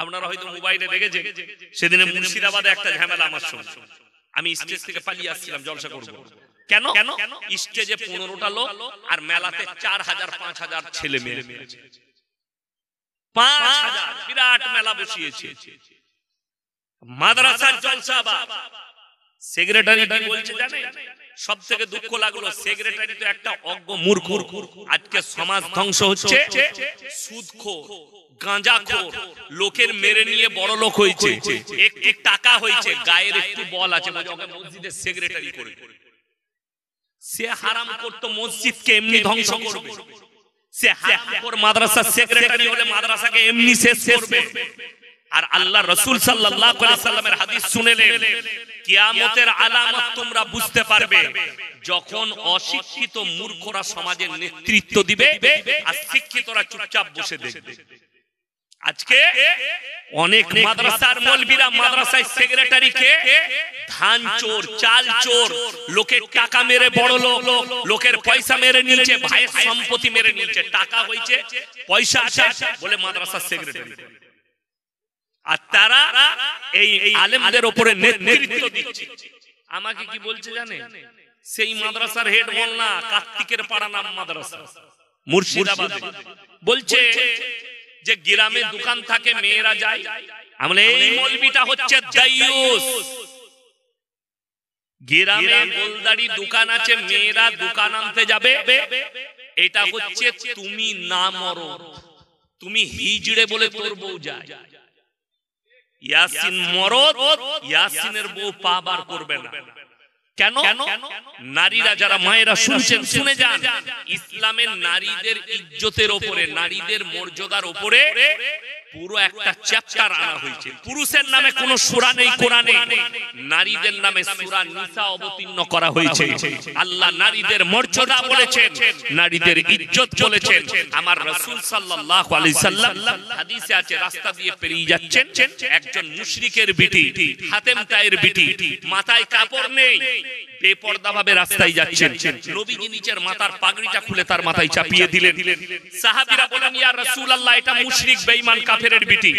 আপনারা হয়তো মোবাইলে দেখেছেন, সেদিনে মুর্শিদাবাদে একটা ঝামেলা আমার সঙ্গে। আমি স্টেজ থেকে পালিয়ে আসছিলাম জলসা করব, কেন স্টেজে 15টা লোক আর মেলাতে 4000 5000 ছেলে মেয়ে, 5000 বিরাট মেলা বসিয়েছে। মাদ্রাসার জলসা, সেক্রেটারি কি বলছে জানেন? সব থেকে দুঃখ লাগলো, সেক্রেটারি তো একটা অজ্ঞ মূর্খ। আজকে সমাজ ধ্বংস হচ্ছে, সুদখোর গাঁজাখোর লোকের মেরে নিয়ে বড় লোক হয়েছে, একটু টাকা হয়েছে, গায়ের একটু বল আছে, মসজিদের সেক্রেটারি করে। সে হারাম করতো মসজিদকে এমনি ধ্বংস করবে, সে হারামখোর মাদ্রাসার সেক্রেটারি হলে মাদ্রাসাকে এমনি শেষ করবে। আর আল্লাহ রাসূল সাল্লাল্লাহু আলাইহি সাল্লামের হাদিস শুনেলেন, কিয়ামতের আলামত তোমরা বুঝতে পারবে যখন অশিক্ষিত মূর্খরা সমাজের নেতৃত্ব দিবে আর শিক্ষিতরা চুপচাপ বসে দেখবে। আজকে অনেক মাদ্রাসার মৌলবীরা মাদ্রাসায় সেক্রেটারিকে ধান চোর, চাল চোর, লোকের টাকা মেরে বড় লোক, লোকের পয়সা মেরে নিয়েছে, ভাইয়ের সম্পত্তি মেরে নিয়েছে, টাকা হয়েছে, পয়সা আছে বলে মাদ্রাসার সেক্রেটারি। আর তারা এই আলেমদের উপরে নেতৃত্ব দিচ্ছে। আমাকে কি বলছে জানে? সেই মাদ্রাসার হেড মোল্লা, কার্তিকের পাড়া নাম মাদ্রাসা, মুর্শিদাবাদে, বলছে যে গ্রামে দোকান থাকে, মেয়েরা যায়। আমরা এই মৌলবীটা হচ্ছে দাইয়ুস। গ্রামে গোলদারি দোকান আছে, মেয়েরা দোকান আনতে যাবে, এটা হচ্ছে তুমি না মরো, তুমি হিজড়ে বলে তোর বউ যায়। ইয়াসিন মরদ, ইয়াসিনের বউ পা বার করবে না। কেন? নারীরা যারা মায়েরা শুনছেন শুনে যান, ইসলামের নারীদের ইজ্জতের উপরে, নারীদের মর্যাদার উপরে পুরো একটা চ্যাপ্টার আনা হয়েছে। পুরুষের নামে কোনো সূরা নেই কোরআনে, নারীদের নামে সূরা নিসা অবতীর্ণ করা হয়েছে। আল্লাহ নারীদের মর্যাদা বলেছেন, নারীদের ইজ্জত বলেছেন। আমার রাসূল সাল্লাল্লাহু আলাইহি সাল্লাম হাদিসে আছে, রাস্তা দিয়ে পেরিয়ে যাচ্ছেন, একজন মুশরিকের বিটি, হাতেম তায়ের বিটি, মাথায় কাপড় নেই, বেপরদা ভাবে রাস্তায় যাচ্ছেন। নবীজি নিচের মাথার পাগড়িটা খুলে তার মাথায় চাপিয়ে দিলেন। সাহাবীরা বলেন, ইয়া রাসূলুল্লাহ, এটা মুশরিক বেঈমান কাফেরের বিটি।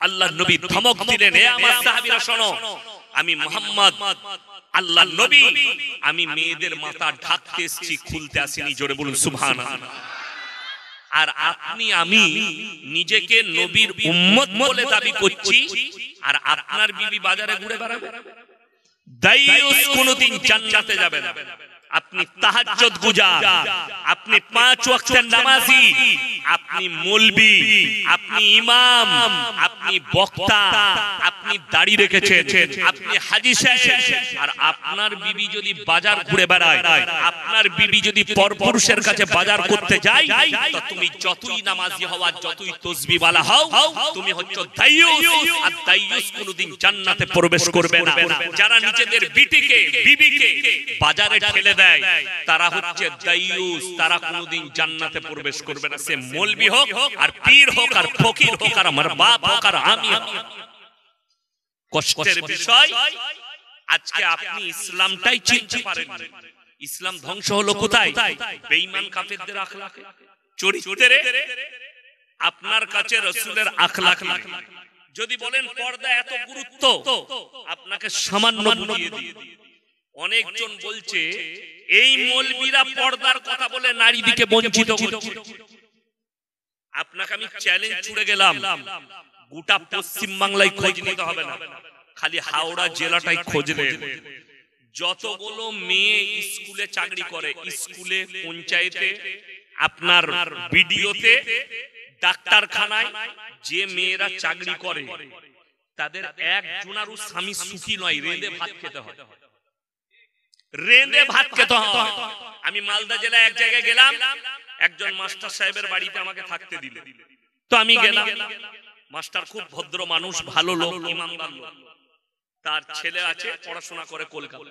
আল্লাহর নবী ধমক দিলেন, হে আমার সাহাবীরা শোনো, আমি মুহাম্মদ আল্লাহর নবী, আমি মেয়েদের মাথা ঢাকতে এসেছি, খুলতে আসিনি। জোরে বলুন সুবহানাল্লাহ। আর আপনি আমি নিজেকে নবীর উম্মত বলে দাবি করছি, আর আপনার বিবি বাজারে ঘুরে বেড়াবে। দাইয়ুস কোনদিন জান্নাতে যাবে না। আপনি তাহাজ্জুদ গুজার, আপনি 5 ওয়াক্তের নামাজি, আপনি মৌলবি, আপনি ইমাম, আপনি বক্তা, আপনি দাড়ি রেখেছেন, আপনি হাজী সাহেব, আর আপনার বিবি যদি বাজার ঘুরে বেড়ায়, আপনার বিবি যদি পরপুরুষের কাছে বাজার করতে যায়, তো তুমি যতই নামাজি হও আর যতই তাসবিহ ওয়ালা হও, তুমি হচ্ছ দাইয়ুস। আর দাইয়ুস কোনদিন জান্নাতে প্রবেশ করবে না। যারা নিজেদের বিটিকে, বিবিকে বাজারে ঠেলে দেয়, তারা হচ্ছে দাইয়ুস, তারা কোনদিন জান্নাতে প্রবেশ করবে না। সে মৌলবি হোক আর পীর হোক আর ফকির হোক আর আমার বাপ হোক আর আমি হোক। কষ্টের বিষয়, আজকে আপনি ইসলামটাই চিনতে পারেন না। ইসলাম ধ্বংস হলো কোথায়? বেঈমান কাফেরদের আখলাকে, চরিত্রে। আপনার কাছে রাসূলের আখলাক নেই। যদি বলেন পর্দা এত গুরুত্ব, আপনাকে সামান্য বুঝিয়ে দিই। অনেকজন বলছে এই মৌলবীরা পর্দার কথা বলে নারীদিকে বঞ্চিত করছে। আপনাকে আমি চ্যালেঞ্জ ছুড়ে গেলাম, গোটা পশ্চিম বাংলায় খোঁজ নিতে হবে না, খালি হাওড়া জেলাটাই খোঁজ নেন। যতগুলো মেয়ে স্কুলে চাকরি করে, স্কুলে, পঞ্চায়েতে, আপনার বিডিওতে, ডাক্তারখানায় যে মেয়েরা চাকরি করে, তাদের একজনারও স্বামী সুখী নয়, রেঁধে ভাত খেতে হয়, রেঁধে ভাত খেতে হয়। আমি মালদা জেলায় এক জায়গায় গেলাম, একজন মাস্টার সাহেবের বাড়িতে আমাকে থাকতে দিলে, তো আমি গেলাম। মাস্টার খুব ভদ্র মানুষ, ভালো লোক, ইমানদার লোক। তার ছেলে আছে, পড়াশোনা করে কলকাতা।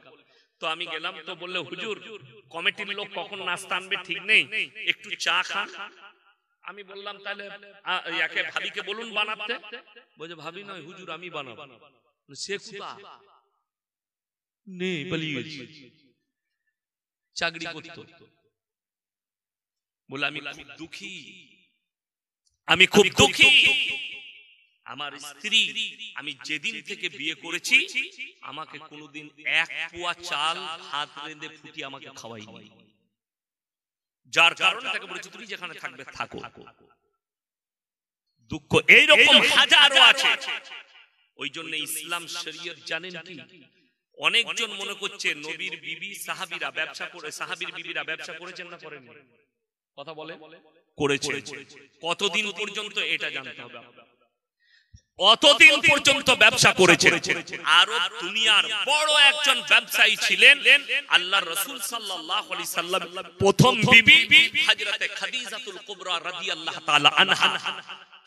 তো আমি গেলাম, তো বললে, হুজুর কমিটির লোক কখন নাস্তা আনবে ঠিক নেই, একটু চা খান। আমি বললাম, তাহলে ইয়াকে ভাবিকে বলুন বানাতে। বলছে, ভাবি নয় হুজুর, আমি বানাবো। সে কোথা নেই, পালিয়ে গেছে, চাকরি করতো। বলে, আমি খুব দুঃখী, আমি খুব দুঃখী। আমার স্ত্রী আমি যেদিন থেকে বিয়ে করেছি আমাকে কোনোদিন এক পোয়া চাল ভাত রেঁধে ফুটিয়ে আমাকে খাওয়াইনি, যার কারণে তাকে বলেছি তুমি যেখানে থাকবে থাকো। দুঃখ এইরকম হাজারো আছে। ওই জন্য ইসলাম শরীয়ত জানেন কি, অনেকজন মনে করছে নবীর বিবি সাহাবীরা ব্যবসা করে, সাহাবীর বিবিরা ব্যবসা করেছেন না করেন? কথা বলে করেছে। কতদিন পর্যন্ত এটা জানতে হবে, অতদিন পর্যন্ত ব্যবসা করেছে। আরব দুনিয়ার বড় একজন ব্যবসায়ী ছিলেন আল্লাহর রাসূল সাল্লাল্লাহু আলাইহি সাল্লাম প্রথম বিবি হযরতে খাদিজাতুল কুবরা রাদিয়াল্লাহু তাআলা আনহা।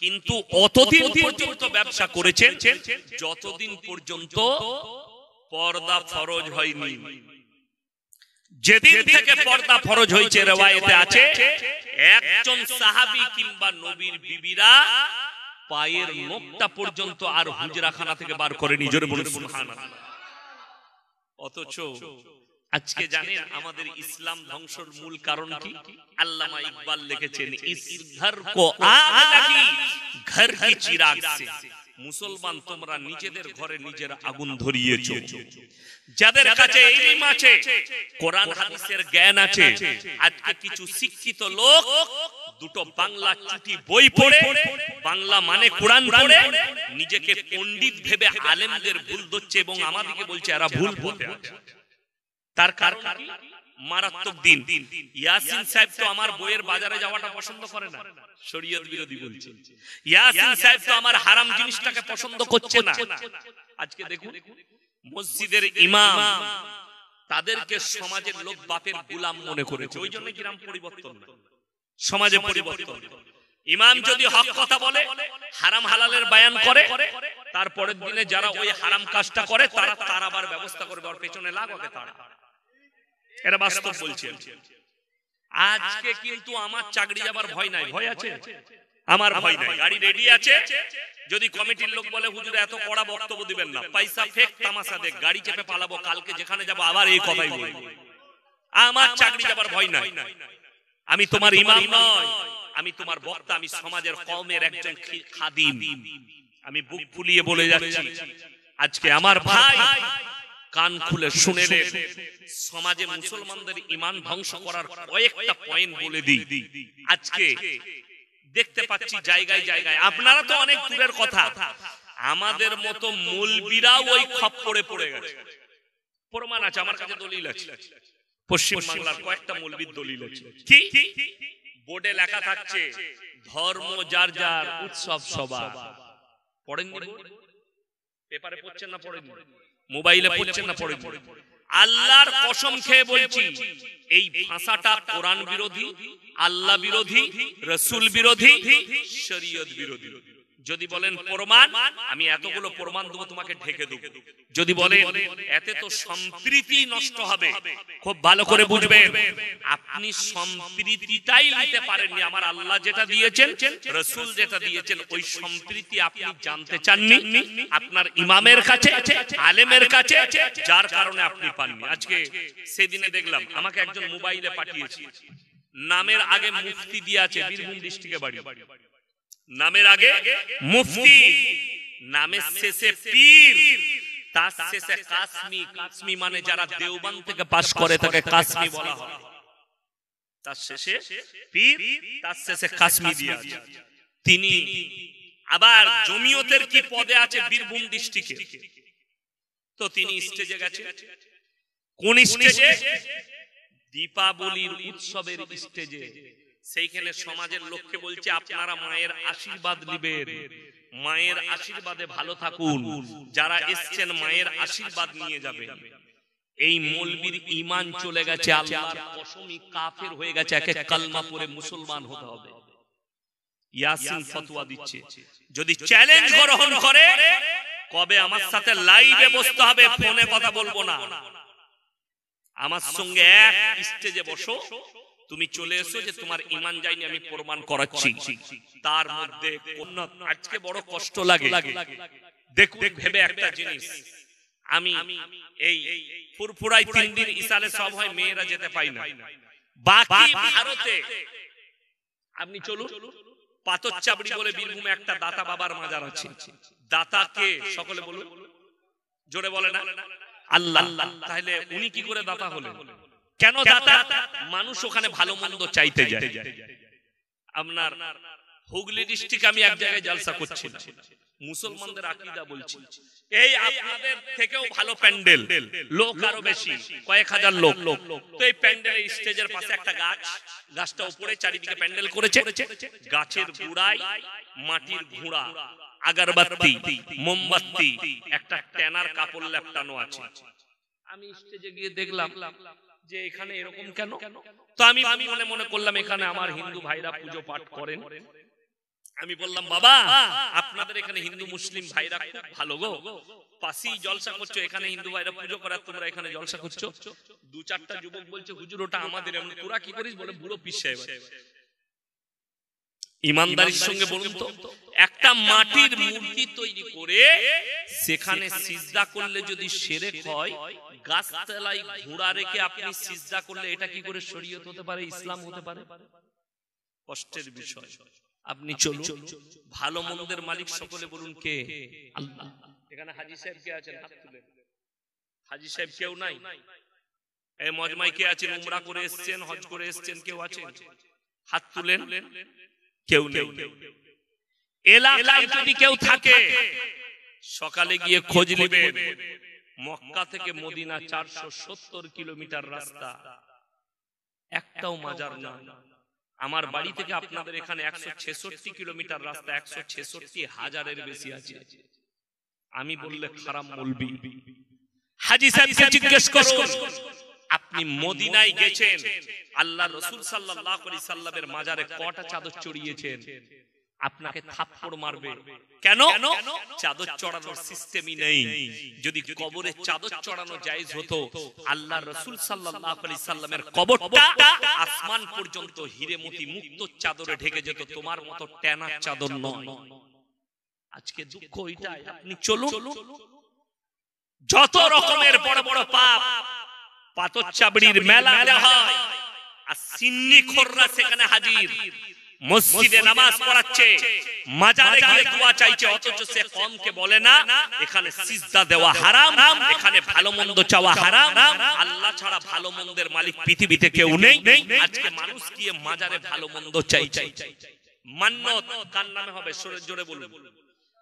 কিন্তু অতদিন পর্যন্ত ব্যবসা করেছেন যতদিন পর্যন্ত পর্দা ফরজ হয়নি। যেদিন থেকে পর্দা ফরজ হয়েছে রওয়ায়েতে আছে একজন সাহাবী কিংবা নবীর বিবিরা পায়ের নখটা পর্যন্ত আর হুজরাখানা থেকে বার করেনি। জোরে বলুন সুবহানাল্লাহ। অথচ আজকে জানেন আমাদের ইসলাম ধ্বংসের মূল কারণ কি? আল্লামা ইকবাল লিখেছেন ইস ঘর কো আগ লাগি ঘর কি চিরাগ সে। মুসলমান তোমরা নিজেদের ঘরে নিজের আগুন ধরিয়েছো। যাদের কাছে ইলম আছে, কোরআন হাদিসের জ্ঞান আছে, আজকে কিছু শিক্ষিত লোক দুটো বাংলা চুটি বই পড়ে, বাংলা মানে কোরআন পড়ে নিজেকে পণ্ডিত ভেবে আলেমদের ভুল ধরছে এবং আমাদেরকে বলছে এরা ভুল পথে আছে। তার কারণ কি? মারাত্মক দিন। ইয়াসিন সাহেব তো আমার বইয়ের বাজারে যাওয়াটা পছন্দ করে না, শরীয়ত বিরোধী বলছে। ইয়াসিন সাহেব তো আমার হারাম জিনিসটাকে পছন্দ করছে না। আজকে দেখুন মসজিদের ইমাম তাদেরকে সমাজের লোক বাপের গোলাম মনে করেছে। ওই জন্য কিরাম পরিবর্তন না, সমাজে পরিবর্তন। ইমাম যদি হক কথা বলে, হারাম হালালের বয়ান করে, তারপরের দিনে যারা ওই হারাম কাজটা করে তারা তারাবার ব্যবস্থা করবে, ওর পেছনে লাগাবে তারা। এরা বাস্তব বলছেন। আজকে কিন্তু আমার চাকরি যাবার ভয় নাই। ভয় আছে? আমার ভয় নাই। গাড়ি রেডি আছে। যদি কমিটির লোক বলে হুজুর এত কড়া বক্তব্য দিবেন না, পয়সা ফেক তামাশা দেখ, গাড়ি চেপে পালাবো, কালকে যেখানে যাবো আবার এই কথাই বলবো। আমার চাকরি যাবার ভয় নাই। আমি তোমার ইমাম নয়, আমি তোমার বক্তা, আমি সমাজের কওমের একজন খাদিম। আমি বুক ফুলিয়ে বলে যাচ্ছি আজকে আমার ভাই কান খুলে শুনে নেন, সমাজে মুসলমানদের ঈমান ধ্বংস করার কয়েকটা পয়েন্ট বলে দিই। আজকে দেখতে পাচ্ছি জায়গায় জায়গায়, আপনারা তো অনেক দূরের কথা, আমাদের মতো মৌলবীরাও ওই খপ্পরে পড়ে গেছে। প্রমাণ আছে, আমার কাছে দলিল আছে। পশ্চিম বাংলার কয়েকটা মৌলবীর দলিল আছে। কি? বোর্ডে লেখা থাকছে ধর্ম যার যার, উৎসব সবার। পড়েননি? পেপারে পড়ছেন না পড়েননি? মোবাইলে পড়ছেন না পড়েননি? আল্লাহর কসম খেয়ে বলছি এই ভাষাটা কোরআন বিরোধী, আল্লাহ বিরোধী, রাসূল বিরোধী, শরীয়ত বিরোধী। যদি বলেন প্রমাণ, আমি এতগুলো প্রমাণ দেবো, তোমাকে ঢেকে দেব। যদি বলেন এতে তো সম্প্রীতি নষ্ট হবে, খুব ভালো করে বুঝবেন আপনি সম্প্রীতিটাই নিতে পারেননি। আমার আল্লাহ যেটা দিয়েছেন, রাসূল যেটা দিয়েছেন, ওই সম্প্রীতি আপনি জানতে চাননি আপনার ইমামের কাছে, আলেমের কাছে, যার কারণে আপনি পাননি। আজকে সেদিনে দেখলাম আমাকে একজন মোবাইলে পাঠিয়েছে, নামের আগে মুফতি দিয়ে আছে, বীরভূম ডিস্ট্রিক্টে বাড়ি। নামের আগে মুফতি, নামের শেষে পীর, তার শেষে কাসমি। কাসমি মানে যারা দেওবন্দ থেকে পাস করে তাকে কাসমি বলা হয়। তার শেষে পীর, তার শেষে কাসমি দিয়ে আছে। তিনি আবার জমিয়তের কি পদে আছে বীরভূম ডিস্ট্রিক্টে। তো তিনি স্টেজে গেছে। কোন স্টেজে? দীপাবলির উৎসবের স্টেজে। সেইখানে সমাজের লোককে বলছে আপনারা মায়ের আশীর্বাদ নেবেন, মায়ের আশীর্বাদে ভালো থাকুন, যারা এসেছেন মায়ের আশীর্বাদ নিয়ে যাবেন। এই মৌলবীর ঈমান চলে গেছে, আল্লাহর কসমই কাফের হয়ে গেছে, একে কালমা পড়ে মুসলমান হতে হবে। ইয়াসিন ফতোয়া দিচ্ছে, যদি চ্যালেঞ্জ গ্রহণ করে কবে আমার সাথে লাইভে বসতে হবে, ফোনে কথা বলবো না, আমার সঙ্গে এক স্টেজে বসো, তুমি চলে এসো যে তোমার ঈমান যায়নি, আমি প্রমাণ করাচ্ছি। তার মধ্যে আজকে বড় কষ্ট লাগে। দেখুন ভেবে একটা জিনিস, আমি এই ফুরফুরাই 3 দিন ইসালে সব হয়, মেয়েরা যেতে পাই না। বাকি ভারতে আপনি চলুন, পাথরচাবড়ি বলে বীরভূমে একটা দাতা বাবার মাজার আছে। দাতা কে? সকলে বলুন, জোরে বলে না? আল্লাহ। তাহলে উনি কি করে দাতা হলেন? কেন দাতা? মানুষ ওখানে ভালো মন্দ চাইতে যায়। আপনার হুগলি ডিস্ট্রিক্ট আমি এক জায়গায় জলসা করছিলাম, মুসলমানদের আকীদা বলছি, এই আপনাদের থেকেও ভালো প্যান্ডেল, লোক আরো বেশি, কয়েক হাজার লোক। তো এই প্যান্ডেলের স্টেজের পাশে একটা গাছ, গাছটা উপরে চারিদিকে প্যান্ডেল করেছে, গাছের গোড়ায় মাটির ঘোড়া, আগরবাতি, মোমবাতি, একটা ট্যানার কাপড় লেপটানো আছে। আমি স্টেজে গিয়ে দেখলাম যে এখানে এরকম কেন? তো আমি মনে মনে করলাম এখানে আমার হিন্দু ভাইরা পুজো পাঠ করেন। আমি বললাম, বাবা আপনাদের এখানে হিন্দু মুসলিম ভাইরা খুব ভালো গো, পাশেই জলসা করছো, এখানে হিন্দু ভাইরা পুজো করার, তোমরা এখানে জলসা করছো। দু চারটা যুবক বলছে, হুজুর ওটা আমাদের। এমন তোরা কি করিস? বলে বুড়ো পীর সাহেব। ইমানদারির সঙ্গে বলুন তো, একটা মাটির মূর্তি তৈরি করে সেখানে সিজদা করলে যদি শিরক হয়, গাছতলায় ঘোড়া রেখে আপনি সিজদা করলে এটা কি করে শরীয়ত হতে পারে, ইসলাম হতে পারে? কষ্টের বিষয়। আপনি চলুন, ভালো মন্দের মালিক সকলে বলুন কে? আল্লাহ। এখানে হাজী সাহেব কে আছেন? হাত তুলেন। হাজী সাহেব কেউ নাই? এই মজমায় কে আছেন? উমরা করে এসেছেন, হজ করে এসেছেন, কেউ আছেন? হাত তুলেন। কেউ নেই। এলাকায় যদি কেউ থাকে সকালে গিয়ে খোঁজ নেবেন, মক্কা থেকে মদিনা 470 কিলোমিটার রাস্তা, একটাও মাজার না। আমার বাড়ি থেকে আপনাদের এখানে 166 কিলোমিটার রাস্তা, 166,000-এর বেশি আছে। আমি বললে খারাপ বলবি। হাজী সাহেবকে জিজ্ঞেস করুন, আপনি মদিনায় গেছেন, আল্লাহ রাসূল সাল্লাল্লাহু আলাইহি সাল্লামের মাজারে কটা চাদর চড়িয়েছেন? আপনাকে থাপ্পড় মারবে। কেন? চাদর চড়ানোর সিস্টেমই নেই। যদি কবরে চাদর চড়ানো জায়েজ হতো, আল্লাহ রাসূল সাল্লাল্লাহু আলাইহি সাল্লামের কবরটা আসমান পর্যন্ত হিরে মতি মুক্ত চাদরে ঢেকে যেত, তোমার মতো টানা চাদর নয়। আজকে দুঃখ এটাই। আপনি চলুন, যত রকমের বড় বড় পাপ, পাথরচাবড়ির মেলা হয় আর সিন্নি খোররা সেখানে হাজির, মসজিদে নামাজ পড়াচ্ছে, মাজারে গিয়ে দোয়া চাইছে, অথচ সে কমকে বলে না এখানে সিজদা দেওয়া হারাম, এখানে ভালো মন্দ চাওয়া হারাম। আল্লাহ ছাড়া ভালো মন্দের মালিক পৃথিবীতে কেউ নেই। আজকে মানুষ গিয়ে মাজারে ভালো মন্দ চাইছে। মান্নত কার নামে হবে? জোরে বলুন,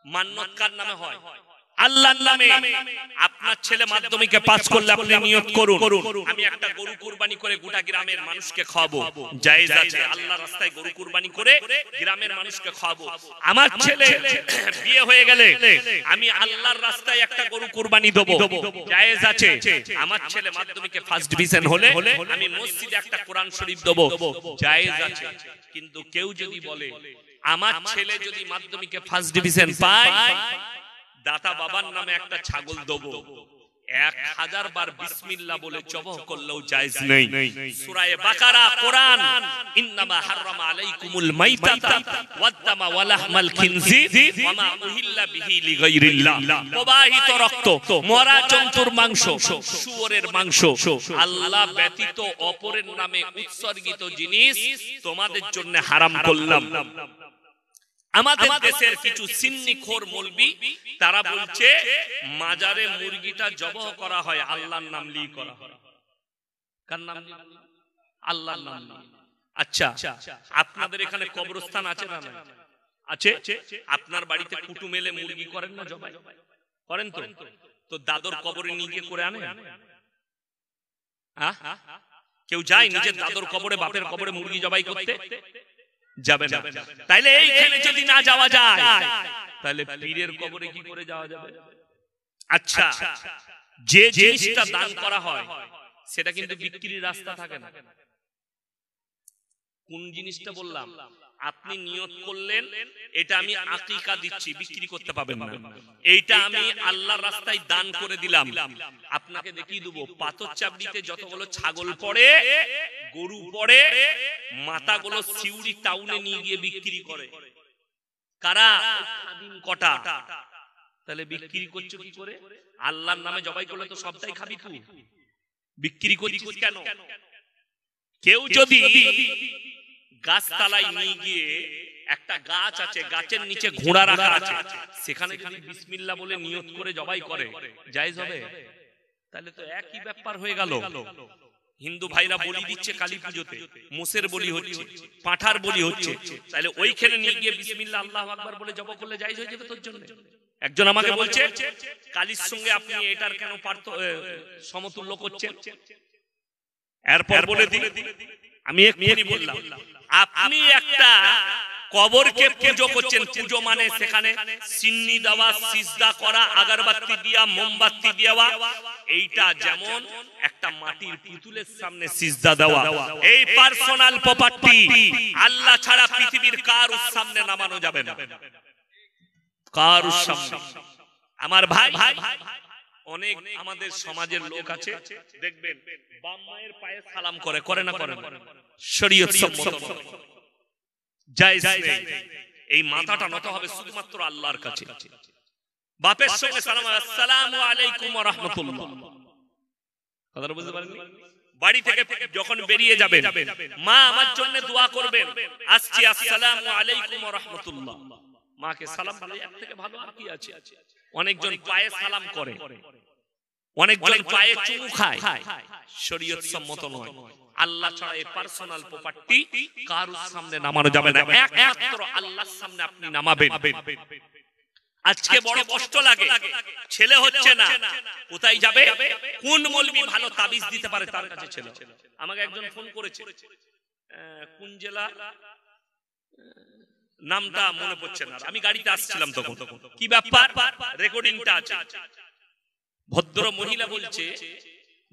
মান্নত কার নামে হয়? আল্লাহর নামে। আপনার ছেলে মাধ্যমিকে পাস করলে আপনি নিয়ত করুন, আমি একটা গরু কুরবানি করে গোটা গ্রামের মানুষকে খাওয়াবো, জায়েজ আছে। আল্লাহর রাস্তায় গরু কুরবানি করে গ্রামের মানুষকে খাওয়াবো। আমার ছেলে বিয়ে হয়ে গেলে আমি আল্লাহর রাস্তায় একটা গরু কুরবানি দেব, জায়েজ আছে। আমার ছেলে মাধ্যমিকে ফার্স্ট ডিভিশন হলে আমি মসজিদে একটা কোরআন শরীফ দেব, জায়েজ আছে। কিন্তু কেউ যদি বলে আমার ছেলে যদি মাধ্যমিকে ফার্স্ট ডিভিশন পায়, দাতা বাবার নামে একটা ছাগল দেবো, 1000 বার বিসমিল্লাহ বলে জবাহ করলেও জায়েজ নেই। সূরা বাকারা কোরআন, ইন্নামা হারামা আলাইকুমুল মাইতাতা ওয়াদ-দামা ওয়া লাহমাল খিনজির ওয়া মা উহিল্লা বিহি লিগাইরিল্লাহ। প্রবাহিত রক্ত, মরা জন্তুর মাংস, শুয়োরের মাংস, আল্লাহ ব্যতীত অপরের নামে উৎসর্গিত জিনিস তোমাদের জন্য হারাম করলাম। আমাদের দেশের কিছু সিন্নিখোর মৌলবি তারা বলছে মাজারে মুরগিটা জবাহ করা হয় আল্লাহর নাম নিয়ে করা হয়। কার নাম নিয়ে? আল্লাহর নাম নিয়ে। আচ্ছা, আপনাদের এখানে কবরস্থান আছে না? আছে। আপনার বাড়িতে কুটুম এলে মুরগি করেন না, জবাই করেন তো? তো দাদর কবরে নিয়ে গিয়ে করে আনে? কেউ যায় নিজের দাদর কবরে, বাপের কবরে মুরগি জবাই করতে? যাবে না। তাইলে এইখানে যদি না যাওয়া যায়, তাহলে পীরের কবরে কি করে যাওয়া যাবে? আচ্ছা, যে জিনিসটা দান করা হয় সেটা কিন্তু বিক্রির রাস্তা থাকে না। কোন জিনিসটা বললাম? আপনি নিয়ত করলেন এটা আমি আকিকা দিচ্ছি, বিক্রি করতে পাবেন না। এইটা আমি আল্লাহর রাস্তায় দান করে দিলাম। আপনাকে দেখিয়ে দেবো, পাথরচাবড়িতে যতগুলো ছাগল পড়ে, গরু পড়ে, মাথাগুলো সিউড়ি টাউনে নিয়ে গিয়ে বিক্রি করে কারা? খাদিম কটা। তাহলে বিক্রি করছো কি করে? আল্লাহর নামে জবাই করলে তো সবটাই খাবি তুই, বিক্রি করছিস কেন? কেউ যদি গাছতলায় নিয়ে গিয়ে একটা গাছ আছে, গাছের নিচে ঘোড়া রাখা আছে, সেখানে যদি বিসমিল্লাহ বলে নিয়ত করে জবাই করে জায়েজ হবে? তাহলে তো একই ব্যাপার হয়ে গেল। হিন্দু ভাইরা বলি দিচ্ছে কালী পুজোতে, মোষের বলি হচ্ছে, পাঁঠার বলি হচ্ছে, তাহলে ওইখানে নিয়ে গিয়ে বিসমিল্লাহ আল্লাহু আকবার বলে জবাই করলে জায়েজ হয়ে যাবে তোর জন্য? একজন আমাকে বলছে কালীর সঙ্গে আপনি এটার কেন সমতুল্য করছেন? এরপর বলে দিই, আমি এক্ষুনি বললাম, আপনি একটা কবরকে পুজো করছেন। পুজো মানে সেখানে সিন্নি দেওয়া, সিজদা করা, আগরবাতি দিয়া, মোমবাতি দেওয়া। এইটা যেমন একটা মাটির পুতুলের সামনে সিজদা দেওয়া, এই পার্সোনাল প্রপার্টি আল্লাহ ছাড়া পৃথিবীর কারোর সামনে নামানো যাবে না, কারোর সামনে। আমার ভাই, অনেক আমাদের সমাজের লোক আছে দেখবেন বাম মায়ের পায়ে সালাম করে, করে না করে? শরীয়ত সম্মত জায়েজ নেই। এই মাথাটা নত হবে শুধুমাত্র আল্লাহর কাছে। বাপের সঙ্গে সালাম, আসসালামু আলাইকুম ওয়া রাহমাতুল্লাহ, কথাটা বুঝতে পারেননি? বাড়ি থেকে যখন বেরিয়ে যাবেন, মা আমার জন্য দোয়া করবেন, আসছি আসসালামু আলাইকুম ওয়া রাহমাতুল্লাহ, মাকে সালাম বলে এর থেকে ভালো আর কি আছে? অনেকজন পায়ে সালাম করে, অনেকজন পায়ে চুমু খায়, শরীয়ত সম্মত নয়। আল্লাহ ছাড়া এই পার্সোনাল প্রপার্টি কারোর সামনে নামানো যাবে না, একমাত্র আল্লাহর সামনে আপনি নামাবেন। আজকে বড় কষ্ট লাগে, ছেলে হচ্ছে না, কোথায় যাবে? কোন মৌলবি ভালো তাবিজ দিতে পারে তার কাছে ছেলে। আমাকে একজন ফোন করেছে, কোন জেলা নামটা মনে পড়ছে না, আমি গাড়িতে আসছিলাম তখন। কি ব্যাপার? রেকর্ডিংটা আছে। ভদ্র মহিলা বলছে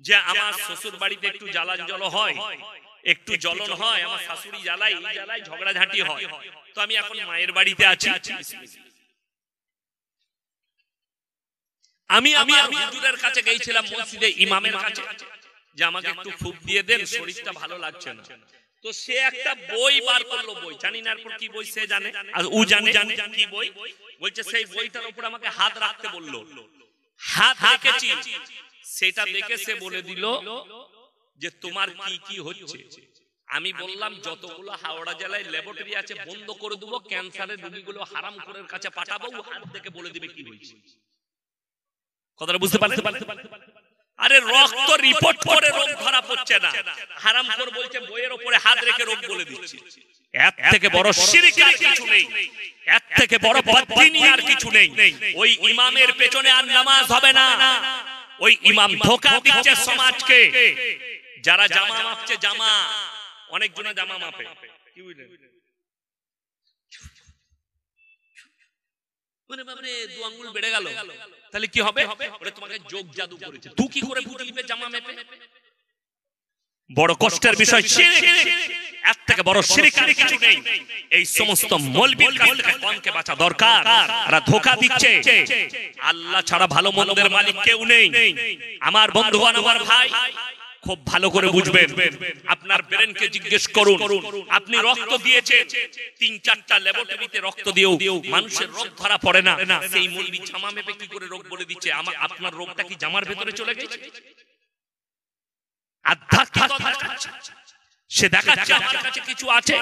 যে আমার শ্বশুর বাড়িতে একটু জ্বালাঞ্জল হয়, একটু জ্বলন হয়, আমার শাশুড়ি জ্বালাই, এই জ্বালাই ঝগড়াঝাঁটি হয়, তো আমি এখন মায়ের বাড়িতে আছি। আমি আমার হুজুরের কাছে গিয়েছিলাম, মসজিদে ইমামের কাছে, যে আমাকে একটু ফুক দিয়ে দেন, শরীরটা ভালো লাগছে না। তো সে একটা বই বার করলো, বই জানি না এরপর কি বই সে জানে, আর ও জানে কি বই। বলছে সেই বইটার উপর আমাকে হাত রাখতে বললো, হাত রেখেছি, সেটা দেখে সে বলে দিল যে তোমার কি কি হচ্ছে। আমি বললাম যতগুলো হাওড়া জেলায় ল্যাবরেটরি আছে বন্ধ করে দেবো, ক্যান্সারের রোগীগুলো হারাম খোরের কাছে পাঠাবো, ও হাত দেখে বলে দিবে কি হয়েছে। কথাটা বুঝতে পারতে? আরে রক্ত রিপোর্ট করে রোগ ধরা পড়ছে না, হারামখোর বলছে বইয়ের উপরে হাত রেখে রোগ বলে দিচ্ছে। এর থেকে বড় শিরক আর কিছু নেই, এর থেকে বড় বদদিনী আর কিছু নেই। ওই ইমামের পেছনে আর নামাজ হবে না, ওই ইমাম ধোঁকা দিচ্ছে সমাজকে। যারা জামা মাপছে, জামা অনেক জনে জামা মাপে, কি বুঝলেন? মানে বাবারে দু আঙ্গুল বেড়ে গেল, তাহলে কি হবে? ওরে তোমাকে যোগ জাদু করেছে, তুই কি করে বুঝলিবে জামা মেপে? বড় কষ্টের বিষয় শিরক, এর থেকে বড় শিরক আর কিছু নেই। এই সমস্ত মৌলবীর কাছ থেকে কোনকে বাঁচা দরকার। এরা ধোঁকা দিচ্ছে, আল্লাহ ছাড়া ভালো মন্দের মালিক কেউ নেই। আমার বন্ধুগণ, আমার ভাই, খুব ভালো করে বুঝবেন। আপনার ব্রেনকে জিজ্ঞেস করুন, আপনি রক্ত দিয়েছেন, ৩-৪টা ল্যাবরেটরিতে রক্ত দিয়েও মানুষের রোগ ধরা পড়ে না, সেই মৌলবি জামা মেপে কি করে রোগ বলে দিচ্ছে? আপনার রোগটা কি জামার ভেতরে চলে গেছে? আধ্যাত্মিকতা সে দেখাচ্ছে আমার কাছে কিছু আছে।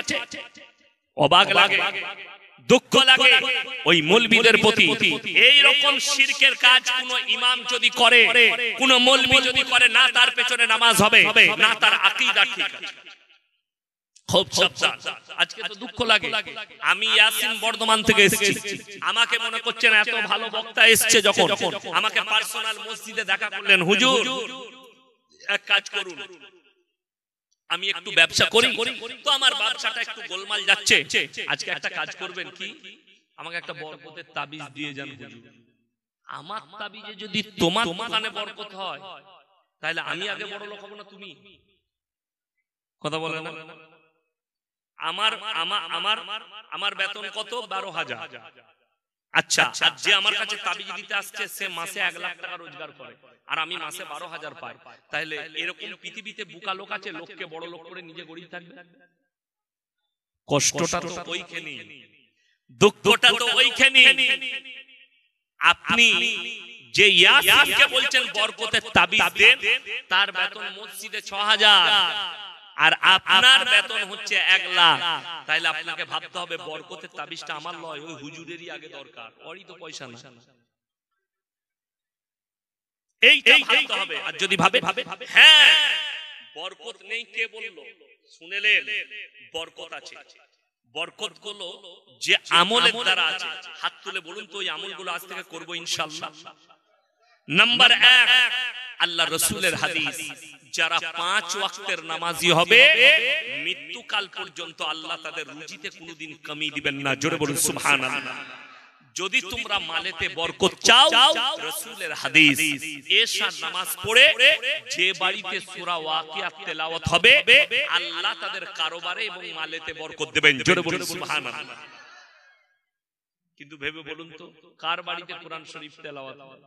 অবাক লাগে, দুঃখ লাগে ওই মৌলবীদের প্রতি। এই রকম শিরকের কাজ কোন ইমাম যদি করে, কোন মৌলবী যদি করে, না তার পেছনে নামাজ হবে, না তার আকীদা ঠিক আছে। খুব সাবধান। আজকে তো দুঃখ লাগে, আমি ইয়াসিন বর্ধমান থেকে এসেছি, আমাকে মনে করছেন এত ভালো বক্তা এসছে, যখন আমাকে পার্সোনাল মসজিদে দেখা করলেন, হুজুর এক কাজ করুন, আমি একটু ব্যবসা করি, তো আমার ব্যবসাটা একটু গোলমাল যাচ্ছে, আজকে একটা কাজ করবেন কি, আমাকে একটা বরকতের তাবিজ দিয়ে যান হুজুর। আমার তাবিজে যদি তোমার দোকানে বরকত হয়, তাহলে আমি আগে বড় লোক হব না তুমি? কথা বলে না? আমার বেতন কত? 12,000। আচ্ছা, আর যে আমার কাছে তাবিজ দিতে আসছে সে মাসে 1 লাখ টাকা রোজগার করে, আর আমি মাসে 12,000 পাই, তাহলে এরকম পৃথিবীতে বুকা লোক আছে লোককে বড় লোক করে নিজে গরিব থাকবে? কষ্টটা তো ওইখানে, দুঃখটা তো ওইখানে। আপনি যে ইয়াসিনকে বলছেন বরকতের তাবিজ দেন, তার বেতন মসজিদে 6,000, আর আপনার বেতন হচ্ছে 1 লাখ, তাইলে আপনাকে ভাবতে হবে বরকতের তাবিজটা আমার নয়, ওই হুজুরেরই আগে দরকার, ওরই তো পয়সা না। এইটা ভাবতে হবে। আর যদি ভাবে হ্যাঁ বরকত নেই, কে বললো? শুনেলেন বরকত আছে। বরকত গুলো যে আমলের দ্বারা আছে, হাত তুলে বলুন তো ওই আমলগুলো আজ থেকে করব ইনশাআল্লাহ। নাম্বার 1, আল্লাহ রাসূলের হাদিস, যারা 5 ওয়াক্তের নামাজি হবে মৃত্যুকাল পর্যন্ত আল্লাহ তাদের রুজিতে কোনোদিন কমি দিবেন না। জোরে বলুন সুবহানাল্লাহ। যদি তোমরা মালেতে বরকত চাও, রাসূলের হাদিস, এশার নামাজ পড়ে যে বাড়িতে সূরা ওয়াকিয়াত তেলাওয়াত হবে আল্লাহ তাদের কারবারে এবং মালেতে বরকত দেবেন। জোরে বলুন সুবহানাল্লাহ। কিন্তু ভেবে বলুন তো কার বাড়িতে কোরআন শরীফ তেলাওয়াত হয়?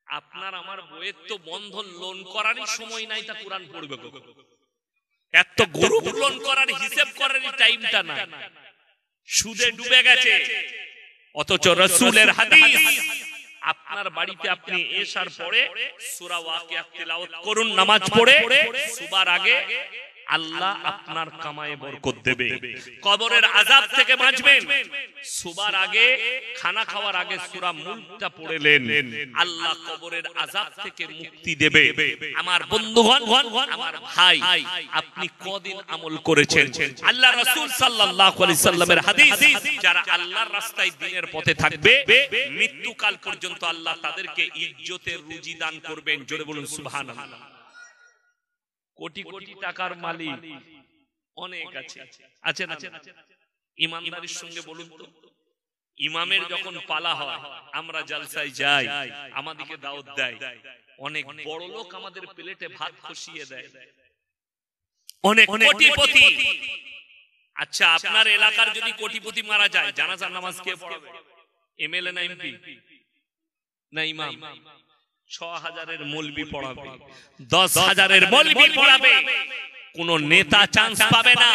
আপনার আমার বইয়ের তো বন্ধন লোন করারই সময় নাই, তা কোরআন পড়বে কখন? এত গ্রুপ লোন করার হিসাব করারই টাইমটা নাই, সুদে ডুবে গেছে। অথচ রাসূলের হাদিস, আপনার বাড়িতে আপনি এশার পরে সূরা ওয়াকিয়া তেলাওয়াত করুন, নামাজ পড়ে সুবার আগে আল্লাহ আপনার কামায়ে বরকত দেবে। কবরের আযাব থেকে বাঁচবেন। সুবার আগে খানা খাওয়ার আগে সূরা মুলকটা পড়লেন, আল্লাহ কবরের আযাব থেকে মুক্তি দেবে। আমার বন্ধুগণ, আমার ভাই, আপনি কদিন আমল করেছেন? আল্লাহ রাসূল সাল্লাল্লাহু আলাইহি সাল্লামের হাদিস, যারা আল্লাহর রাস্তায় দ্বীনের পথে থাকবে মৃত্যুকাল পর্যন্ত আল্লাহ তাদেরকে ইজ্জতের রুজি দান করবেন। জোরে বলুন সুবহানাল্লাহ। কোটি কোটি টাকার মালিক অনেক আছে, আছেন আছেন। ইমানদারির সঙ্গে বলুন তো, ইমামের যখন পালা হয় আমরা জালসায় যাই, আমাদেরকে দাওয়াত দেয়, অনেক বড় লোক আমাদের প্লেটে ভাত খসিয়ে দেয়, অনেক কোটিপতি। আচ্ছা, আপনার এলাকার যদি কোটিপতি মারা যায় জানাজার নামাজ কে পড়াবে? এমএলএ না এমপি না ইমাম? ৬,০০০-এর মৌলবি পড়াবে, ১০,০০০-এর মৌলবি পড়াবে, কোন নেতা চান্স পাবে না।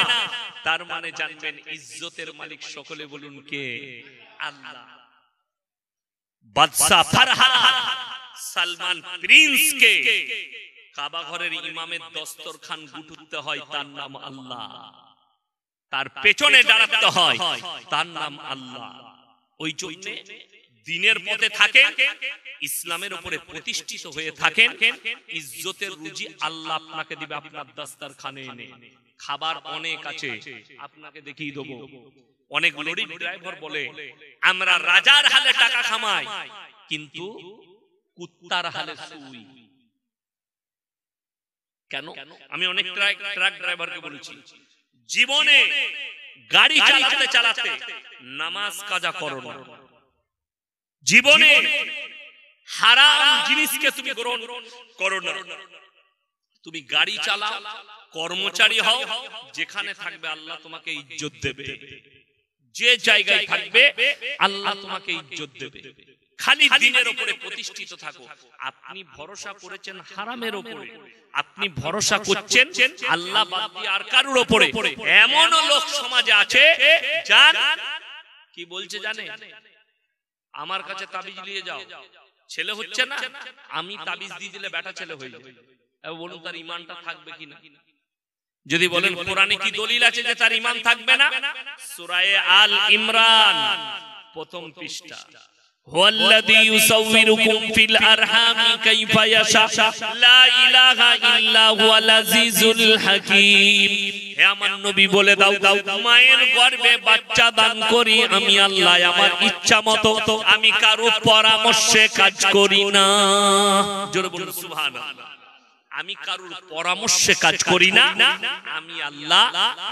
তার মানে জানবেন ইজ্জতের মালিক সকলে বলুন কে? আল্লাহ। বাদশা ফারহাদ সালমান প্রিন্সকে কাবা ঘরের ইমামের দস্তরখান গুটুতে হয়, তার নাম আল্লাহ। তার পেছনে দাঁড়াতে হয়, তার নাম আল্লাহ। ওই জন্য দ্বীনের পথে থাকেন, ইসলামের উপরে প্রতিষ্ঠিত হয়ে থাকেন, ইজ্জতের রুজি আল্লাহ আপনাকে দিবে আপনার দস্তরখানে এনে। খাবার অনেক আছে, আপনাকে দেখিয়ে দেব। অনেক লরি ড্রাইভার বলে আমরা রাজার হালে টাকা কামাই, কিন্তু কুত্তার হালে শুই। কেন? আমি অনেক ট্রাক ড্রাইভারকে বলেছি, জীবনে গাড়ি চালাতে চালাতে নামাজ কাজা করো না। জীবনে হারাম জিনিসকে তুমি গ্রহণ করো না। তুমি গাড়ি চালাও, কর্মচারী হও, যেখানে থাকবে আল্লাহ তোমাকে ইজ্জত দেবে। যে জায়গায় থাকবে আল্লাহ তোমাকে ইজ্জত দেবে। খালি দ্বীনের উপরে প্রতিষ্ঠিত থাকো। আপনি ভরসা করেছেন হারামের উপরে, আপনি ভরসা করছেন আল্লাহ বাদ দিয়ে আর কারোর উপরে। এমন লোক সমাজে আছে যার কি বলছে জানে, আমার কাছে তাবিজ নিয়ে যাও, ছেলে হচ্ছে না, আমি তাবিজ দিয়ে দিলে বেটা ছেলে হয়ে যাবে। বলুন তার ঈমানটা থাকবে কিনা? যদি বলেন কোরআনে কি দলিল আছে যে তার ঈমান থাকবে না? সূরা আল ইমরান প্রথম পৃষ্ঠা, হুয়াল্লাযী ইউসাউবিরুকুম ফিল আরহামি কাইফা ইয়াশা লা ইলাহা ইল্লা হুয়াল আজিজুল হাকীম। হে আমার নবী বলে দাও, মায়ের গর্ভে বাচ্চা দান করি আমি আল্লাহ, আমার ইচ্ছা মতো, আমি কারো পরামর্শে কাজ করি না। জোরে বলুন সুবহানাল্লাহ। আমি কারোর পরামর্শে কাজ করি না, আমি আল্লাহ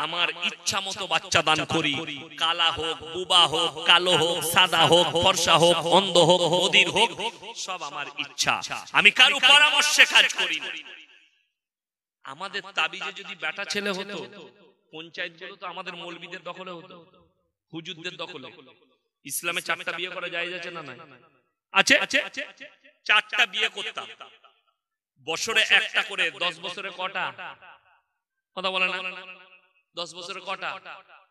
আমার ইচ্ছা মতো বাচ্চা দান করি। কালা হোক, বুবা হোক, কালো হোক, সাদা হোক, ফর্সা হোক, অন্ধ হোক, বধির হোক, সব আমার ইচ্ছা, আমি কারো পরামর্শে কাজ করি না। আমাদের তাবিজে যদি বেটা ছেলে হতো, পঞ্চায়েত গুলো তো আমাদের মৌলবীদের দখলে হতো, হুজুরদের দখলে। ইসলামে 4টা বিয়ে করা যায় আছে না? নাই আছে, 4টা বিয়ে করতাম, বছরে একটা করে। 10 বছরে কটা? কথা বলে না। 10 বছরে কটা?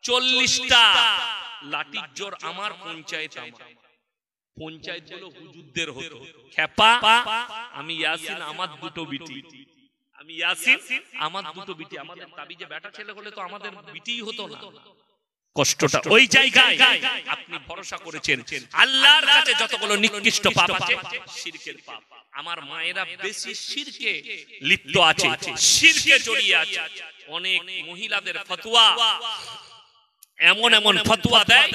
40টা। লাঠির জোর আমার, পঞ্চায়েত আমার। পঞ্চায়েত গুলো হুজুরদের হতো। খেপা আমি ইয়াসিন, আমার 2টো বিটি, আমি ইয়াসিন, আমার দুটো বিটি, আমাদের তাবিজে বেটা ছেলে হলে তো আমাদের বিটিই হতো না। কষ্টটা ওই জায়গায় আপনি ভরসা করেছেন। আল্লাহর কাছে যতগুলো নিকৃষ্ট পাপ আছে শিরকের পাপ, আমার মায়েরা বেশি শিরকে লিপ্ত আছে, শিরকে জড়িয়ে আছে। অনেক মহিলাদের ফতোয়া এমন এমন ফতোয়া দেয়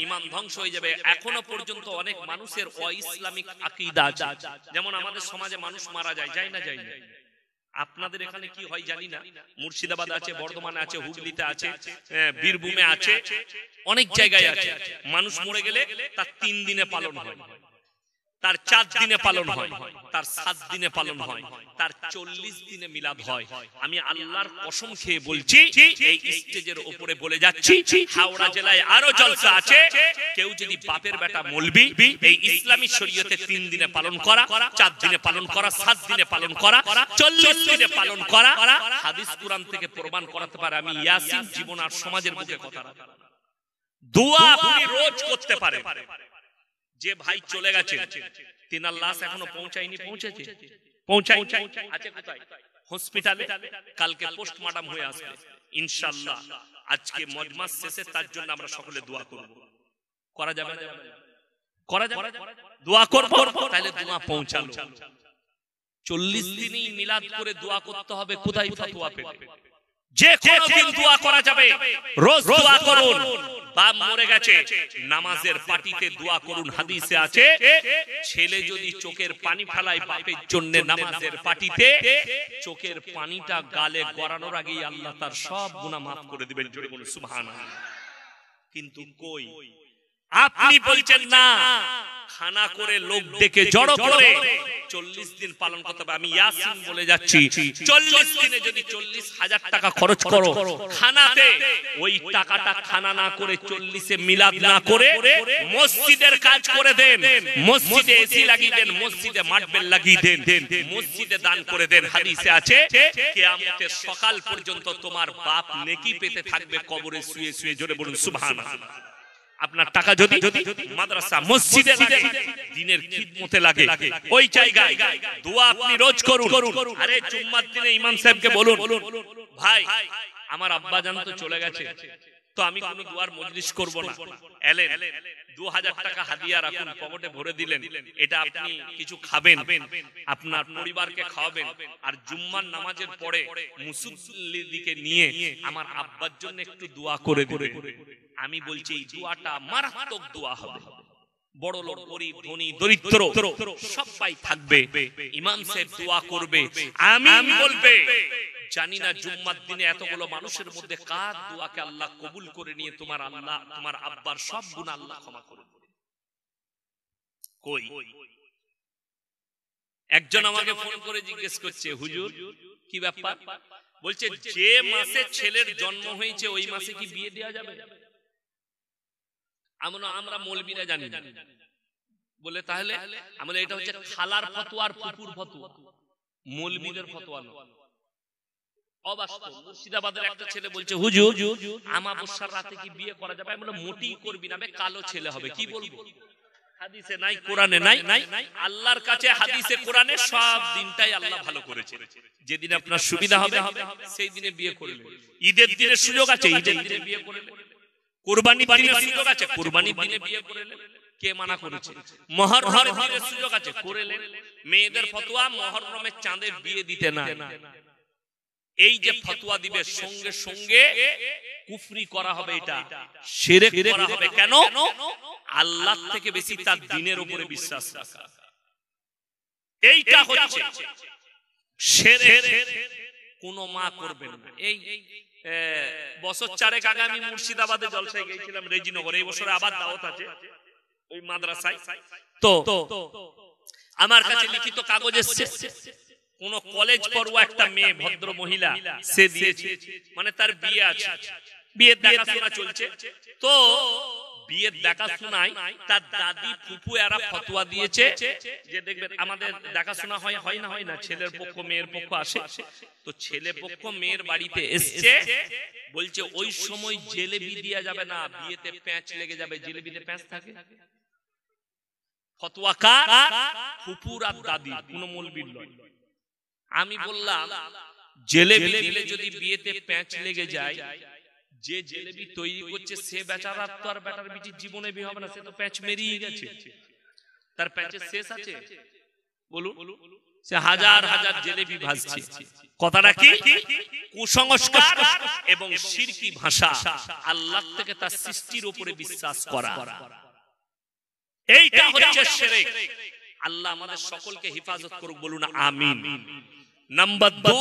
ঈমান ধ্বংস হয়ে যাবে। এখনো পর্যন্ত অনেক মানুষের অইসলামিক আকীদা আছে। যেমন আমাদের সমাজে মানুষ মারা যায়, যায় না যায় না? আপনাদের এখানে কি হয় জানি না, মুর্শিদাবাদ আছে, বর্ধমানে আছে, হুগলিতে আছে, বীরভূমে আছে, অনেক জায়গায় আছে। মানুষ মরে গেলে তার 3 দিনে পালন হয়, তার 4 দিনে পালন হয়, তার 7 দিনে পালন হয়, তার 40 দিনে মিলাদ হয়। আমি আল্লাহর কসম খেয়ে বলছি, এই স্টেজের উপরে বলে যাচ্ছি, হাওড়া জেলায় আরো জলসা আছে। কেউ যদি বাপের বেটা মৌলবি এই ইসলামী শরীয়তে 3 দিনে পালন করা, 4 দিনে পালন করা, 7 দিনে পালন করা, 40 দিনে পালন করা, হাদিস কুরআন থেকে প্রমাণ করাতে পারে। আমি ইয়াসিন জীবন আর সমাজের বুকে কথা রাখি। দোয়া আপনি রোজ করতে পারেন। যে ভাই চলে গেছে, তিনার লাশ এখনো পৌঁছায়নি, পৌঁছেছে, পৌঁছাই আছে কোথায়? হসপিটালে। কালকে পোস্টমর্টম হয়ে আসবে ইনশাআল্লাহ। আজকে মজমাস শেষে তার জন্য আমরা সকলে দোয়া করব। করা যাবে না? করা যাবে, দোয়া করব। তাহলে দোয়া পৌঁছালো। 40 দিনই মিলাদ করে দোয়া করতে হবে। কোথায় ফতোয়া পেলে? যে কোনো দিন দোয়া করা যাবে, রোজ দোয়া করুন। বাপ মরে গেছে, নামাজের পাটিতে দোয়া করুন। হাদিসে আছে, ছেলে যদি চোখের পানি ফেলায় বাপের জন্য নামাজের পাটিতে, চোখের পানিটা গালে গড়ানোর আগেই আল্লাহ তার সব গুনাহ মাফ করে দিবেন। জোরে বলুন সুবহানাল্লাহ। কিন্তু কই আপনি বলছেন না, খানা করে লোক ডেকে জড়ো করে 40 দিন পালন করতে হবে। আমি ইয়াসিন বলে যাচ্ছি, 40 দিনে যদি 40,000 টাকা খরচ করো খানাতে, ওই টাকাটা খানা না করে 40-এ মিলাদ না করে মসজিদের কাজ করে দেন, মসজিদে এসি লাগিয়ে দেন, মসজিদে মাটবেল লাগিয়ে দেন, মসজিদে দান করে দেন। হাদিসে আছে, কিয়ামতের সকাল পর্যন্ত তোমার বাপ নেকি পেতে থাকবে কবরে শুয়ে শুয়ে। জোরে বলুন সুবহানাল্লাহ। আপনার টাকা যদি মাদ্রাসা মসজিদে লাগে, দ্বীনের খিদমতে লাগে, ওই জায়গায় দোয়া আপনি রোজ করুন। আরে জুম্মার দিনে ইমাম সাহেবকে বলুন, ভাই আমার আব্বা জান তো চলে গেছে, তো আমি কোনো দোয়ার মজলিস করব না, এলেন 2000 টাকা হাদিয়া রাখুন, পকেটে ভরে দিলেন, এটা আপনি কিছু খাবেন, আপনার পরিবারকে খাওয়াবেন, আর জুম্মার নামাজের পরে মুসল্লিদিকে নিয়ে আমার আব্বার জন্য একটু দোয়া করে দিবেন। আমি বলছি এই দোয়াটা মারাত্মক দোয়া হবে। বড় লোক, গরীব, ধনী, দরিদ্র সবাই থাকবে, ইমাম সাহেব দোয়া করবে, আমিন বলবে। জানি না জুম্মার দিনে এতগুলো মানুষের মধ্যে কার দোয়াকে আল্লাহ কবুল করে নিয়ে তোমার আল্লাহ তোমার আব্বার সব গুনাহ আল্লাহ ক্ষমা করে দেবে। কই একজন আমাকে ফোন করে জিজ্ঞেস করছে, হুজুর কি ব্যাপার? বলছে যে মাসে ছেলের জন্ম হয়েছে ওই মাসে কি বিয়ে দেওয়া যাবে? আমরা মৌলবীরা জানি না। বলে তাহলে? আমরা এটা হচ্ছে খালার ফতোয়া আর ফুপুর ফতোয়া, মৌলবীদের ফতোয়া নয়। অবাস্তব। মুর্শিদাবাদের একটা ছেলে বলছে, হুজুর আমাবস্যার রাতে কি বিয়ে করা যাবে? আমি বললাম মোটেই করবি না, কালো ছেলে হবে। কি বলবো? হাদিসে নাই, কোরআনে নাই। আল্লাহর কাছে হাদিসে কোরআনে সব দিনটাই আল্লাহ ভালো করেছে। যেদিন আপনার সুবিধা হবে সেই দিনে বিয়ে করলেন। ঈদের দিনে সুযোগ আছে, ঈদের দিনে বিয়ে করলেন। কুরবানির দিনে সুযোগ আছে, কুরবানির দিনে বিয়ে করলেন। কে মানা করেছে? মুহররমের দিনে সুযোগ আছে, করলেন। মেয়েদের ফতোয়া মুহররমের চাঁদে বিয়ে দিতে না। এই যে ফতোয়া দিবে সঙ্গে সঙ্গে কুফরি করা হবে, এটা শিরক করা হবে। কেন? আল্লাহ থেকে বেশি তার দ্বীনের উপরে বিশ্বাস রাখা, এইটা হচ্ছে শিরক। কোন মা করবেন না। এই বছর 4 আগে আমি মুর্শিদাবাদে জলসায় গিয়েছিলাম, রেজিনগর। এই বছরে আবার দাওয়াত আছে ওই মাদ্রাসায়। তো আমার কাছে লিখিত কাগজ এসেছে, কোন কলেজ পড়ুয়া একটা মেয়ে, ভদ্র মহিলা, সে দিয়েছে, মানে তার বিয়ে আছে, বিয়ের দেখাশোনা চলছে। তো বিয়ের দেখাশোনায় তার দাদি ফুপু এরা ফতোয়া দিয়েছে যে দেখবেন আমাদের দেখাশোনা হয় না, ছেলের পক্ষ মেয়ের পক্ষ আসে। তো ছেলে পক্ষ মেয়ের বাড়িতে এসছে, বলছে ওই সময় জিলেবি দেয়া যাবে না, বিয়েতে প্যাঁচ লেগে যাবে। জিলেবিতে প্যাঁচ থাকে? ফতোয়া কার? ফুপুর আর দাদি, কোন মৌলবীর নয়। আমি বললাম জেলেবি দিলে যদি বিয়েতে প্যাঁচ লেগে যায়, যে জেলেবি তৈরি করছে সে বেচারা তো আর বেটার বিটির জীবনে বিয়ে হবে না, সে তো প্যাঁচ মেরিয়ে গেছে, তার প্যাঁচের শেষ আছে? বলুন, সে হাজার হাজার জেলেবি ভাজছে। কথাটা কি? কুসংস্কার এবং শিরকি ভাষা, আল্লাহ থেকে তার সৃষ্টির উপরে বিশ্বাস করা, এইটা হচ্ছে শিরক। আল্লাহ আমাদের সকলকে হেফাজত করুক, বলুন আমিন। নাম্বার 2,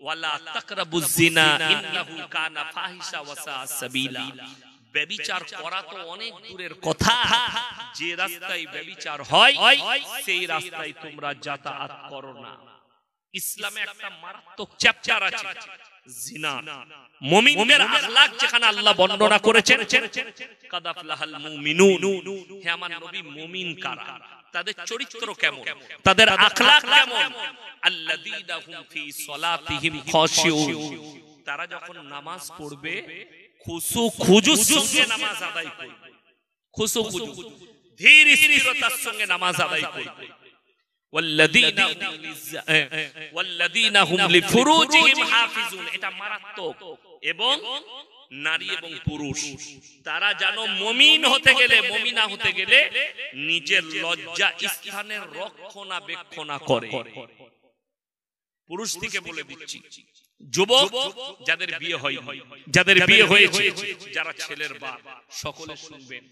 ওয়ালা তাকরাবুজ জিনা ইন্নাহু কানা ফাহিশা ওয়া সাআ সাবিলা। ব্যভিচার করা তো অনেক দূরের কথা, যে রাস্তায় ব্যভিচার হয় সেই রাস্তায় তোমরা যাতায়াত করো না। ইসলামে একটা মারাত্মক চ্যাপ্টার আছে জিনা। মুমিনদের আখলাক যেখানে আল্লাহ বর্ণনা করেছেন, কাদ আফলাহাল মুমিনুন, হে আমার নবী মুমিন কারা, তাদের চরিত্র কেমন, তাদের আখলাক কেমন? আল্লাযীনা হুম ফি সলাতিহিম খাশিউন, তারা যখন নামাজ পড়বে খুশু খুজুর সঙ্গে নামাজ আদায় করবে, খুশু খুজু ধীর স্থিরতার সঙ্গে নামাজ আদায় করবে। ওয়াল্লাযীনা হুম লিফুরুজিহিম হাফিজুন, এটা মারাত্মক। এবং নারী এবং পুরুষ তারা যেন মুমিন হতে গেলে, মুমিনা হতে গেলে নিজের লজ্জা স্থানের রক্ষণাবেক্ষণা করে। পুরুষ থেকে বলে দিচ্ছি, যুবক যাদের বিয়ে হয়নি, যাদের বিয়ে হয়েছে, যারা ছেলের বাপ, সকলে শুনবেন,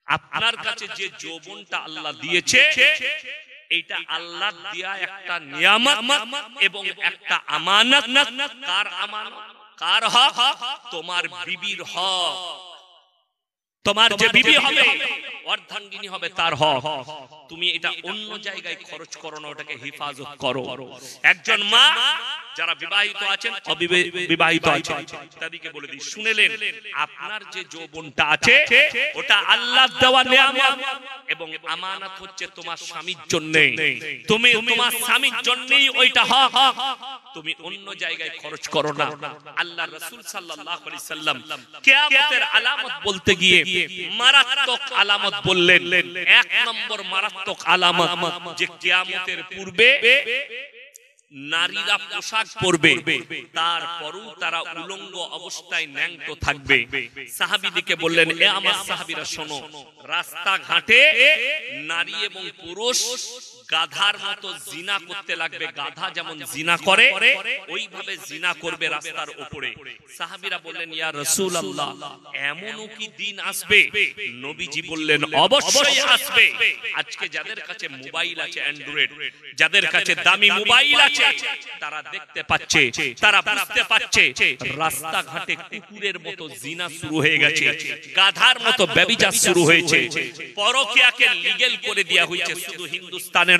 আপনার কাছে যে যৌবনটা আল্লাহ দিয়েছে, এইটা আল্লাহ দেয়া একটা নিয়ামত এবং একটা আমানত। কার আমানত? কার হক? তোমার বিবির হক। তোমার যে বিবি হবে, অর্ধাঙ্গিনী হবে, তার হক। তুমি এটা অন্য জায়গায় খরচ করো না, ওটাকে হেফাজত করো। একজন মা যারা বিবাহিত আছেন, অবিবাহিত আছেন, তাদেরকে বলে দিই, শুনেলেন, আপনার যে যৌবনটা আছে ওটা আল্লাহ দেওয়া নিয়ামত এবং আমানত হচ্ছে তোমার স্বামীর জন্য। তুমি তোমার স্বামীর জন্যই ওইটা হক, তুমি অন্য জায়গায় খরচ করো না। আল্লাহ রাসূল সাল্লাল্লাহু আলাইহি সাল্লাম কিয়ামতের আলামত বলতে গিয়ে মারাত্মক আলামত বললেন। 1 নম্বর মারাত্মক আলামত, যে কিয়ামতের পূর্বে নারীরা পোশাক পরবে, তারপরও তারা উলঙ্গ অবস্থায় ন্যাংটো থাকবে। সাহাবীদেরকে বললেন, এ আমার সাহাবীরা শোনো, রাস্তাঘাটে নারী এবং পুরুষ গাধার মতো জিনা করতে লাগবে। গাধা যেমন জিনা করে ওইভাবে জিনা করবে রাস্তার উপরে। সাহাবীরা বললেন, ইয়া রাসূলুল্লাহ, এমনও কি দিন আসবে? নবীজি বললেন, অবশ্যই আসবে। আজকে যাদের কাছে মোবাইল আছে অ্যান্ড্রয়েড, যাদের কাছে দামি মোবাইল আছে, তারা দেখতে পাচ্ছে, তারা বুঝতে পারছে রাস্তাঘাটে কুকুরের মতো জিনা শুরু হয়ে গেছে, গাধার মতো ব্যভিচার শুরু হয়েছে। পরকীয়াকে লিগ্যাল করে দেয়া হয়েছে, শুধু হিন্দুস্তানে